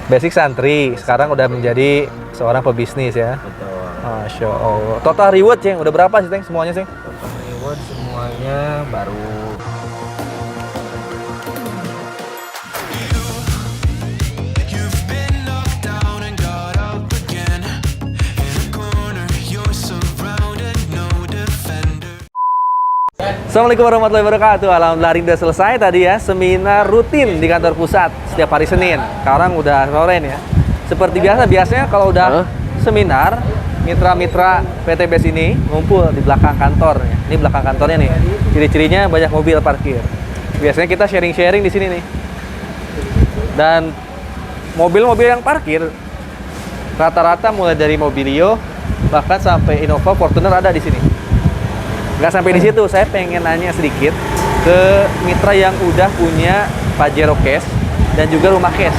Basic santri, sekarang udah menjadi seorang pebisnis ya. Betul. Masya Allah. Total reward Ceng, udah berapa sih Ceng semuanya Ceng? Total reward semuanya baru. Assalamualaikum warahmatullahi wabarakatuh. Alhamdulillah hari ini udah selesai tadi ya seminar rutin di kantor pusat setiap hari Senin. Sekarang udah sore nih ya. Seperti biasa, biasanya kalau udah seminar, mitra-mitra PTBS ini ngumpul di belakang kantor. Ini belakang kantornya nih. Ciri-cirinya banyak mobil parkir. Biasanya kita sharing-sharing di sini nih. Dan mobil-mobil yang parkir rata-rata mulai dari Mobilio bahkan sampai Innova, Fortuner ada di sini. Nggak sampai di situ, saya pengen nanya sedikit ke mitra yang udah punya Pajero Cash dan juga rumah cash.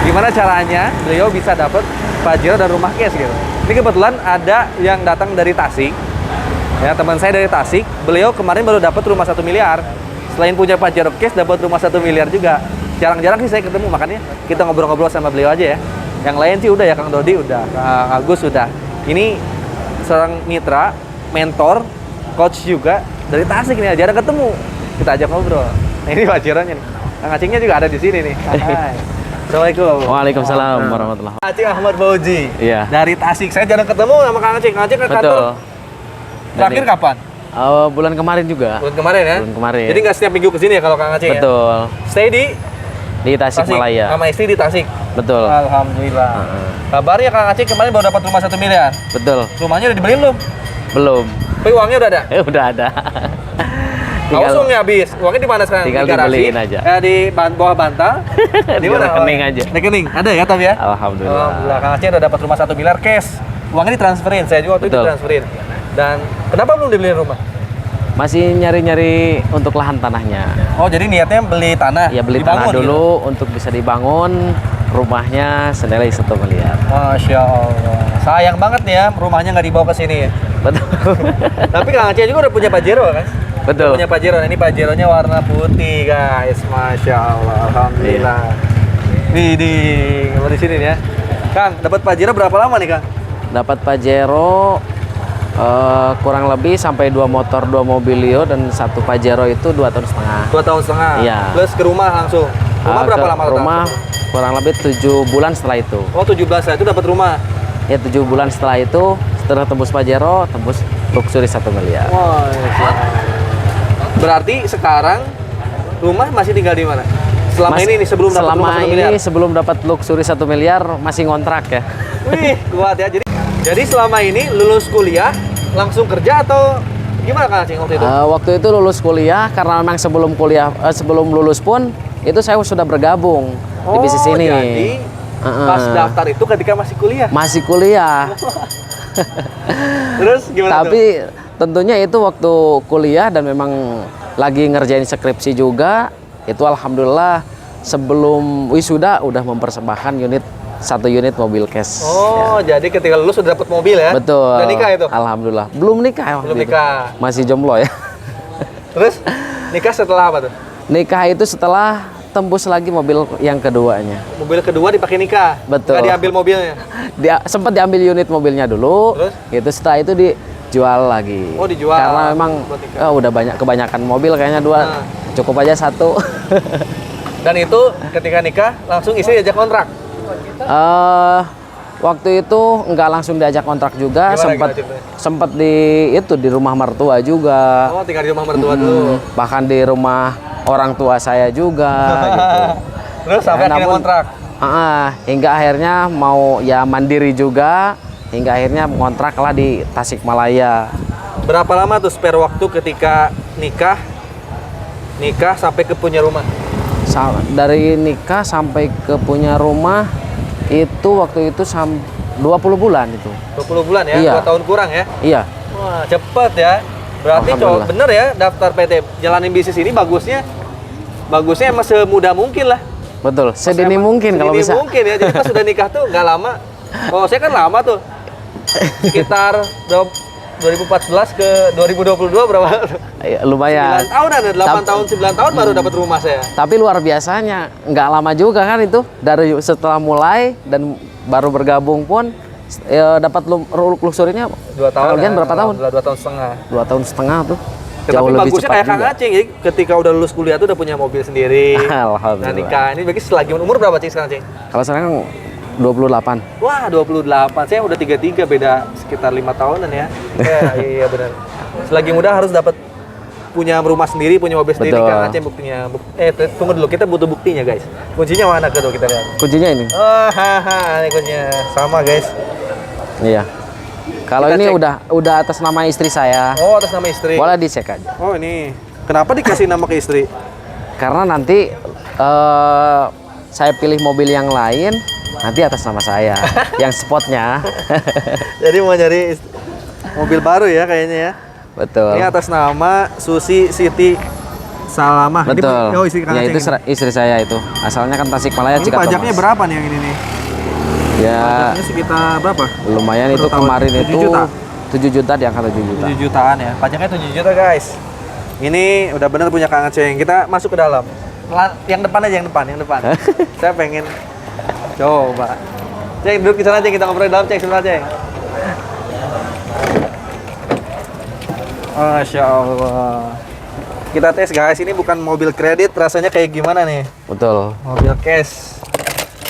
Gimana caranya beliau bisa dapat Pajero dan rumah cash gitu. Ini kebetulan ada yang datang dari Tasik. Ya, teman saya dari Tasik, beliau kemarin baru dapat rumah 1 miliar. Selain punya Pajero Cash, dapat rumah 1 miliar juga. Jarang-jarang sih saya ketemu, makanya kita ngobrol-ngobrol sama beliau aja ya. Yang lain sih udah ya, Kang Dodi udah, Kang Agus udah. Ini seorang mitra, mentor, coach juga dari Tasik nih, jarang ketemu. Kita ajak ngobrol. Nah, ini Pajeronya nih. Kang Acingnya juga ada di sini nih. Hai. Assalamualaikum. Waalaikumsalam warahmatullahi wabarakatuh. Acing Ahmad Bauji. Iya. Dari Tasik. Saya jarang ketemu sama Kang Acing. Kang Acing ke kantor. Terakhir kapan? Bulan kemarin juga. Bulan kemarin ya? Bulan kemarin. Jadi nggak setiap minggu kesini ya kalau Kang Acing? Betul. Ya? Stay di Tasikmalaya. Sama istri di Tasik. Betul. Alhamdulillah. Kabarnya Kang Acing kemarin baru dapat rumah 1 miliar. Betul. Rumahnya udah dibeliin belum? Belum. Tapi uangnya udah ada? Udah ada. Awas uangnya habis. Uangnya di mana sekarang? Tinggal di garasi, dibeliin aja. Di bawah bantal. Di mana? Rekening aja. Rekening. Ada ya, Tom ya? Alhamdulillah. Alhamdulillah. Kang Aceh udah dapat rumah 1 miliar cash. Uangnya ditransferin. Saya juga waktu itu ditransferin. Dan kenapa belum dibeliin rumah? Masih nyari-nyari untuk lahan tanahnya. Oh, jadi niatnya beli tanah? Ya beli tanah dulu gitu, untuk bisa dibangun rumahnya senilai 1 miliar. Masya Allah. Sayang banget nih ya rumahnya nggak dibawa ke sini ya. Betul. Tapi Kang Aceh juga udah punya Pajero kan? Betul. Punya Pajero. Nah, ini Pajeronya warna putih guys. Masya Allah. Alhamdulillah. Widih, di sini nih ya. Kang, dapat Pajero berapa lama nih Kang? Dapat Pajero kurang lebih sampai 2 motor, 2 Mobilio dan 1 Pajero itu 2 tahun setengah. 2 tahun setengah. Iya. Plus ke rumah langsung. Rumah berapa lama? Rumah kurang lebih 7 bulan setelah itu. Oh, 17 itu dapat rumah. Ya 7 bulan setelah itu, setelah tembus Pajero, tembus luxury 1 miliar. Wah, berarti sekarang rumah masih tinggal di mana? Selama ini nih sebelum dapat rumah 1 miliar? Sebelum dapat luxury 1 miliar masih ngontrak ya. Wih, kuat ya. Jadi selama ini lulus kuliah langsung kerja atau gimana Kang Aceh waktu itu? Waktu itu lulus kuliah karena memang sebelum lulus pun itu saya sudah bergabung di bisnis ini. Jadi pas daftar itu ketika masih kuliah? Masih kuliah. Terus gimana? Tapi tentunya itu waktu kuliah dan memang lagi ngerjain skripsi juga. Itu alhamdulillah sebelum wisuda udah mempersembahkan 1 unit mobil cash. Oh, ya. Jadi ketika lulus sudah dapat mobil ya? Betul. Udah nikah itu? Alhamdulillah. Belum nikah. Belum nikah. Masih jomblo ya. Terus nikah setelah apa tuh? Nikah itu setelah tembus lagi mobil yang keduanya. Mobil kedua dipakai nikah? Betul. Nggak diambil mobilnya? Sempat diambil unit mobilnya dulu. Terus? Itu setelah itu dijual lagi. Oh, dijual. Karena memang udah kebanyakan mobil kayaknya 2. Cukup aja 1. Dan itu ketika nikah langsung istri diajak kontrak? Waktu itu nggak langsung diajak kontrak juga, sempat di rumah mertua juga. Oh, tinggal di rumah mertua dulu. Bahkan di rumah orang tua saya juga gitu. Terus sampai akhirnya kontrak? Hingga akhirnya mau ya mandiri juga, hingga akhirnya ngontrak lah di Tasikmalaya. Berapa lama tuh spare waktu ketika nikah sampai ke punya rumah? Dari nikah sampai ke punya rumah itu waktu itu 20 bulan itu. 20 bulan ya? Iya. 2 tahun kurang ya? Iya. Wah, cepet ya. Berarti bener ya daftar PT jalanin bisnis ini bagusnya emang semudah mungkin lah. Betul, sedini mungkin kalau bisa. Sedini mungkin ya. Jadi pas sudah nikah tuh nggak lama. Oh, saya kan lama tuh. Sekitar 2014 ke 2022 berapa? Lumayan. 9 tahun ada, 8 tahun, 9 tahun baru dapat rumah saya. Tapi luar biasanya, nggak lama juga kan itu dari setelah mulai dan baru bergabung pun dapat luxurinya 2 tahun. Kalian berapa tahun? 2 tahun setengah. 2 tahun setengah tuh. Tapi bagusnya kayak Kang Aceng ya, ketika udah lulus kuliah tuh udah punya mobil sendiri. Alhamdulillah. Nah nikah ini bagi lagi umur berapa Cing sekarang Cing? Kalau sekarang 28. Wah 28, saya udah 33, beda sekitar 5 tahunan ya. Iya benar. Selagi muda harus dapat punya rumah sendiri, punya mobil sendiri. Betul. Kang Aceng buktinya. Tunggu dulu, kita butuh buktinya guys. Kuncinya mana tuh kita lihat? Kuncinya ini. Oh haha, ini kuncinya sama guys. Iya. Kalau Kita ini cek. udah atas nama istri saya. Oh atas nama istri. Boleh dicek aja. Oh ini, kenapa dikasih nama ke istri? Karena nanti saya pilih mobil yang lain, nanti atas nama saya. Yang spotnya. Jadi mau nyari mobil baru ya kayaknya ya. Betul. Ini atas nama Susi Siti Salamah. Betul. Ini, istri Kang Ya Aceng itu ini. istri saya itu. Asalnya kan Tasikmalaya, Ini Cikatomas. pajaknya berapa nih yang ini nih? Ya Pajaknya sekitar berapa? lumayan itu Per tahun? kemarin 7 itu juta? 7 juta di angka 7 juta. 7 jutaan ya. Pajaknya 7 juta guys. Ini udah bener punya Kang Aceng. Kita masuk ke dalam. Yang depan aja, yang depan. Saya pengen coba. Ceng, duduk di sana Ceng, kita ngobrol di dalam Ceng, sebentar Ceng. Masya Allah. Kita tes guys, ini bukan mobil kredit, rasanya kayak gimana nih? Betul. Mobil cash.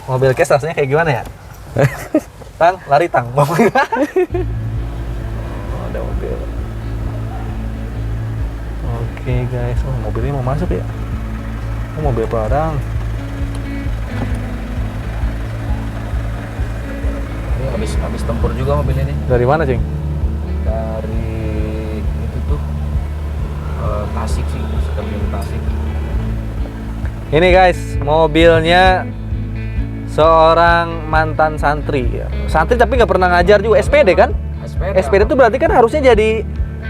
Mobil cash rasanya kayak gimana ya? Tang, lari Tang. Oh, ada mobil. Oke guys, oh, mobil ini mau masuk ya? Oh, mobil Padang. Ini habis tempur juga mobil ini. Dari mana, Cing? Dari itu tuh Tasik sih, sekitar Tasik. Ini guys, mobilnya seorang mantan santri ya. Santri tapi nggak pernah ngajar juga, SPD kan? SPD itu berarti kan harusnya jadi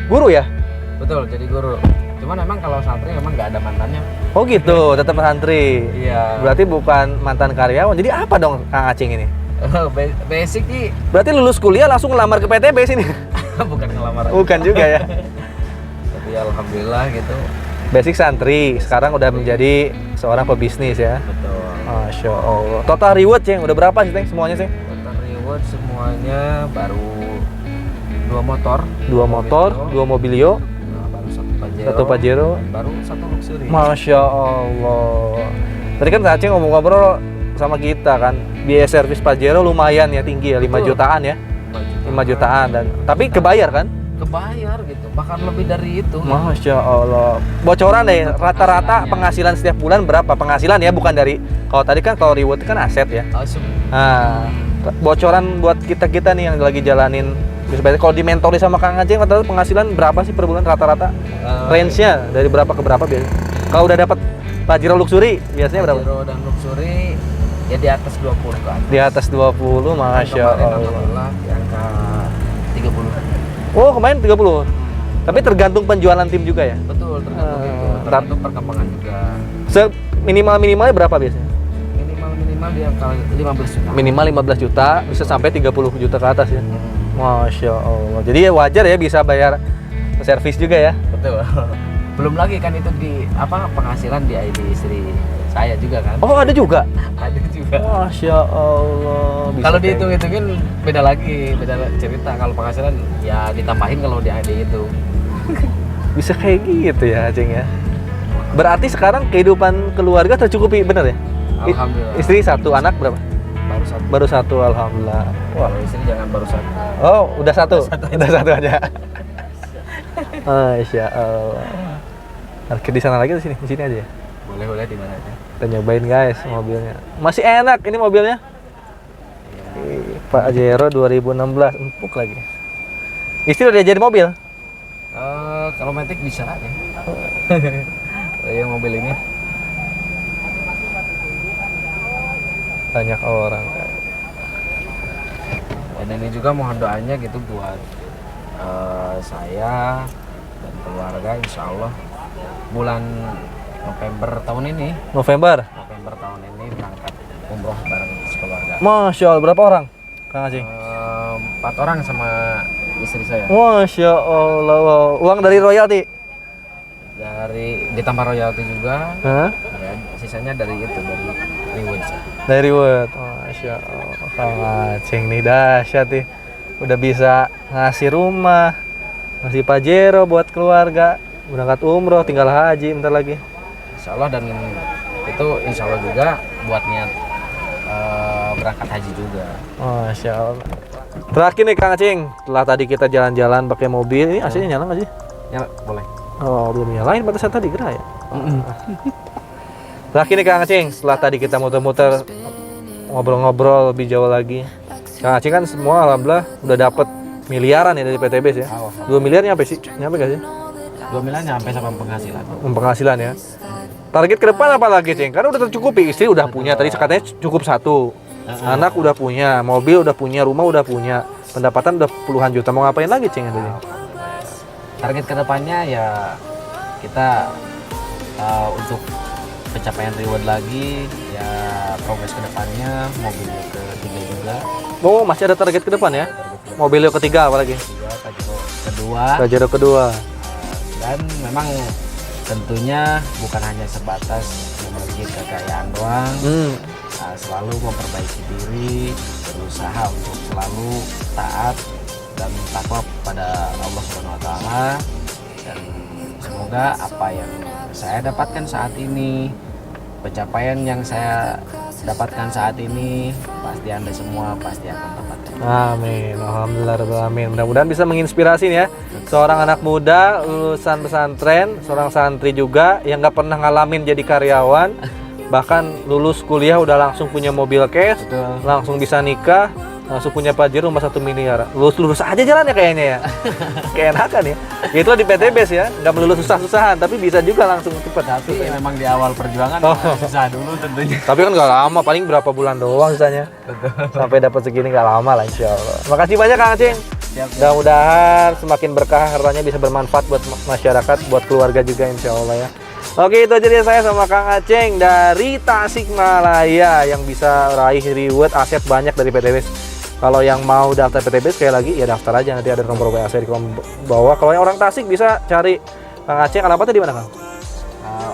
guru ya? Betul, jadi guru. Cuman memang kalau santri memang nggak ada mantannya. Oh gitu, tetap santri. Iya. Berarti bukan mantan karyawan. Jadi apa dong Kang Aceng ini? Basic sih. Berarti lulus kuliah langsung ngelamar ke PTB sini? Bukan ngelamar. Bukan juga ya. Tapi alhamdulillah gitu. Basic santri, sekarang udah menjadi seorang pebisnis ya. Betul. Masya Allah. Total reward Ceng, udah berapa sih Ceng semuanya Ceng? Total reward semuanya baru 2 motor. 2 motor, 2 mobilio, Baru 1 Pajero. 1 Pajero. Baru 1 Luxury. Masya Allah. Tadi kan Kak Aceng ngomong-ngobrol sama kita kan, biaya servis Pajero lumayan ya, tinggi ya, 5 Betul. jutaan ya. 5 jutaan dan tapi kebayar kan? Kebayar gitu, bahkan lebih dari itu. Masya Allah. Bocoran deh, rata-rata penghasilan setiap bulan berapa? Penghasilan ya, bukan dari, kalau tadi kan kalau reward kan aset ya. Nah, bocoran buat kita-kita nih yang lagi jalanin bisnis. Kalau dimentori sama Kang Aceng, rata-rata penghasilan berapa sih per bulan rata-rata? Range-nya dari berapa ke berapa biasanya? Kalau udah dapat Pajero Luxury, biasanya berapa? Pajero dan Luxury ya di atas 20 kan. Di atas 20, Masya Allah. Alhamdulillah di angka 30. Oh, kemarin 30. Tapi tergantung penjualan tim juga ya? Betul, tergantung itu. Tergantung perkembangan juga. Minimalnya berapa biasanya? Minimal di angka 15 juta. Minimal 15 juta, bisa sampai 30 juta ke atas ya. Masya Allah. Jadi ya wajar ya bisa bayar servis juga ya. Betul. Belum lagi kan itu di penghasilan di ID istri saya juga kan. Oh, ada juga? Ada juga. Masya Allah. Bisa Kalau kayak- dihitung-hitungin beda lagi, beda cerita. Kalau penghasilan ya ditambahin kalau di ID itu. bisa kayak gitu ya, Aceng ya. Berarti sekarang kehidupan keluarga tercukupi, bener ya? Alhamdulillah. Istri 1, anak berapa? Baru 1. Baru 1, alhamdulillah. Wah. Kalau istri jangan baru 1. Oh, udah 1. Udah 1 aja. Masya Allah. Parkir di sana lagi atau di sini aja ya? Boleh di mana aja. Kita nyobain guys mobilnya. Masih enak ini mobilnya. Pajero 2016, empuk lagi. Istri udah jadi mobil? Kalau Matic bisa ya. Yang mobil ini Banyak orang. dan ini juga mohon doanya gitu buat saya dan keluarga, insya Allah bulan November tahun ini berangkat umroh bareng sekeluarga. Masya Allah, berapa orang Kang Aceng? 4 orang sama istri saya. Masya Allah. Uang dari royalti? Dari ditambah royalti juga. Hah? Ya, sisanya dari itu dari reward. Dari reward. Masya Allah. Kang Aceng nih dahsyat nih. Udah bisa ngasih rumah, ngasih Pajero buat keluarga, berangkat umroh, tinggal haji bentar lagi. Insya Allah, dan itu insya Allah juga buat niat berangkat haji juga. Masya Allah. Terakhir nih Kang Aceng, setelah tadi kita jalan-jalan pakai mobil, ini AC-nya nyala nggak sih? Ya boleh. Oh, belum nyalain pantesan tadi gerah ya. Terakhir nih Kang Aceng, setelah tadi kita muter-muter ngobrol-ngobrol lebih jauh lagi. Kang Aceng kan semua alhamdulillah udah dapet miliaran ya dari PTBS ya. 2 miliar nyampe sih? Nyampe gak sih? 2 miliar nyampe sama penghasilan. Penghasilan ya. Target ke depan apa lagi, Ceng? Karena udah tercukupi, istri udah punya, tadi katanya cukup 1. Anak udah punya, mobil udah punya, rumah udah punya, pendapatan udah puluhan juta. Mau ngapain lagi, Ceng? Target kedepannya ya kita untuk pencapaian reward lagi, ya progres kedepannya, mobil ketiga juga. Oh, masih ada target ke depan ya? Mobil yang ketiga apalagi? Pajero kedua. Dan memang tentunya bukan hanya sebatas memiliki kekayaan doang. Selalu memperbaiki diri, berusaha untuk selalu taat dan takwa pada Allah Subhanahu wa taala, dan semoga apa yang saya dapatkan saat ini, pencapaian yang saya dapatkan saat ini, pasti Anda semua pasti akan dapatkan. Amin, alhamdulillah rabbil alamin. Mudah-mudahan bisa menginspirasi ya seorang anak muda lulusan pesantren, seorang santri juga yang nggak pernah ngalamin jadi karyawan, bahkan lulus kuliah udah langsung punya mobil cash, langsung bisa nikah, langsung punya Pajero rumah 1 miliar. Lulus aja jalannya kayaknya ya. Keenakan ya. Ya itulah di PTBS ya, nggak melulu susah-susahan, tapi bisa juga langsung cepat. Tapi memang di awal perjuangan susah dulu tentunya. Tapi kan nggak lama, paling berapa bulan doang sisanya. Sampai dapat segini nggak lama lah insya Allah. Makasih banyak Kang Aceng. Mudah-mudahan semakin berkah, hartanya bisa bermanfaat buat masyarakat, buat keluarga juga insya Allah ya. Oke, itu aja dia saya sama Kang Aceng dari Tasikmalaya yang bisa raih reward aset banyak dari PTBS. Kalau yang mau daftar PTBS sekali lagi ya daftar aja, nanti ada nomor WA saya di kolom bawah. Kalau yang orang Tasik bisa cari Kang Aceng. Alamatnya di mana Kang?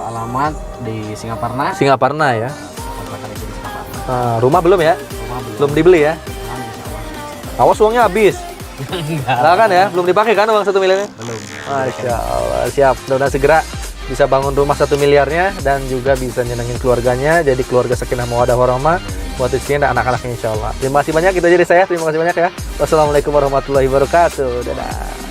Alamat di Singaparna. Singaparna ya. Kontrakan itu di Singaparna. Rumah belum ya? Rumah Belum dibeli ya? Awas uangnya habis. Nah kan ya, belum dipakai kan uang 1 miliarnya? Belum. Masya Allah, siap. Mudah-mudahan segera bisa bangun rumah 1 miliarnya dan juga bisa nyenengin keluarganya, jadi keluarga sakinah mawaddah warahmah buat istrinya dan anak-anaknya insya Allah. Terima kasih banyak, itu jadi saya. Terima kasih banyak ya. Wassalamualaikum warahmatullahi wabarakatuh. Dadah.